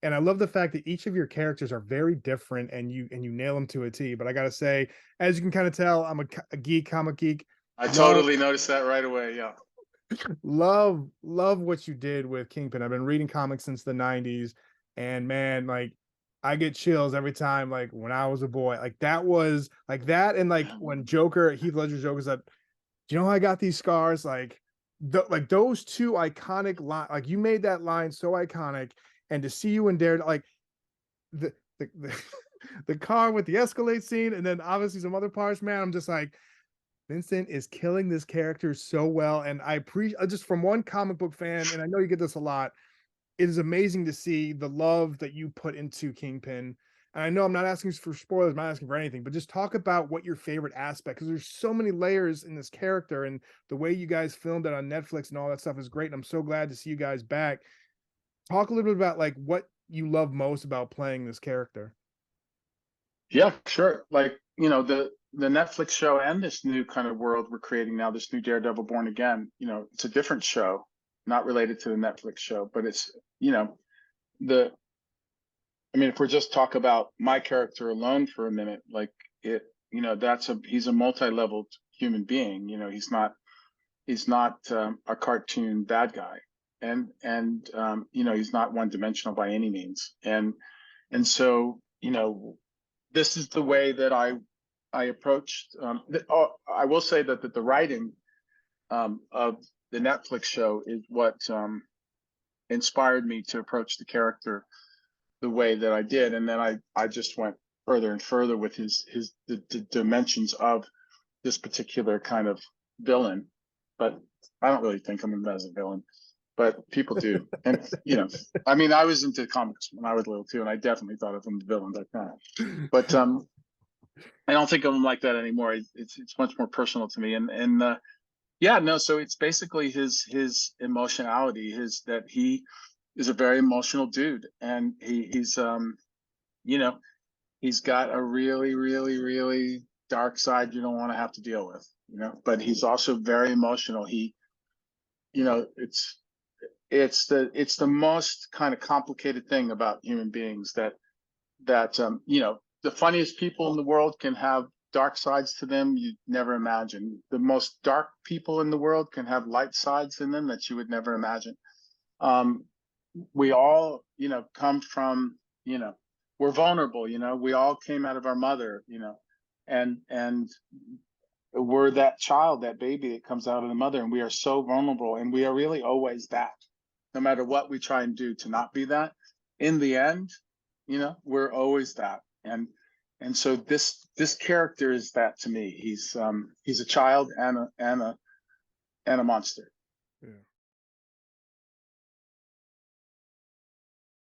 And I love the fact that each of your characters are very different and you nail them to a T. But I gotta say, as you can kind of tell, I'm a geek, comic geek. I Love, totally noticed that right away. Yeah. love what you did with Kingpin. I've been reading comics since the 90s, and man, like I get chills every time, like when I was a boy. Like that was like that, and like when Joker, Heath Ledger's Joker said, "Do you know how I got these scars?" Like those two iconic line, like you made that line so iconic, and to see you in there, like the the car with the Escalade scene, and then obviously some other parts, man. I'm just like, Vincent is killing this character so well, and I appreciate just from one comic book fan, and I know you get this a lot. It is amazing to see the love that you put into Kingpin. And I know I'm not asking for spoilers, I'm not asking for anything, but just talk about what your favorite aspect, because there's so many layers in this character, and the way you guys filmed it on Netflix and all that stuff is great. And I'm so glad to see you guys back. Talk a little bit about like what you love most about playing this character. Yeah, sure. Like, the Netflix show and this new kind of world we're creating now, this new Daredevil Born Again, it's a different show, not related to the Netflix show, but it's, the if we're just talk about my character alone for a minute, like it, he's a multi-leveled human being. He's not a cartoon bad guy, and he's not one-dimensional by any means, and so this is the way that I approached. I will say that the writing of the Netflix show is what inspired me to approach the character the way that I did, and then I just went further and further with the dimensions of this particular kind of villain. But I don't really think of him as a villain, but people do. And I was into comics when I was little too, and I definitely thought of him as a villain like that. But I don't think of him like that anymore. It's much more personal to me, and yeah, no. So it's basically his emotionality, his that he is a very emotional dude, and you know he's got a really really really dark side you don't want to have to deal with, but he's also very emotional. He you know it's the most kind of complicated thing about human beings, that the funniest people in the world can have dark sides to them you'd never imagine. The most dark people in the world can have light sides in them that you would never imagine. um we all come from, we're vulnerable. We all came out of our mother, and we're that child, that baby that comes out of the mother, and we are so vulnerable, and we are really always that, no matter what we try and do to not be that. In the end, we're always that. And so this character is that to me. He's a child and a monster. Yeah.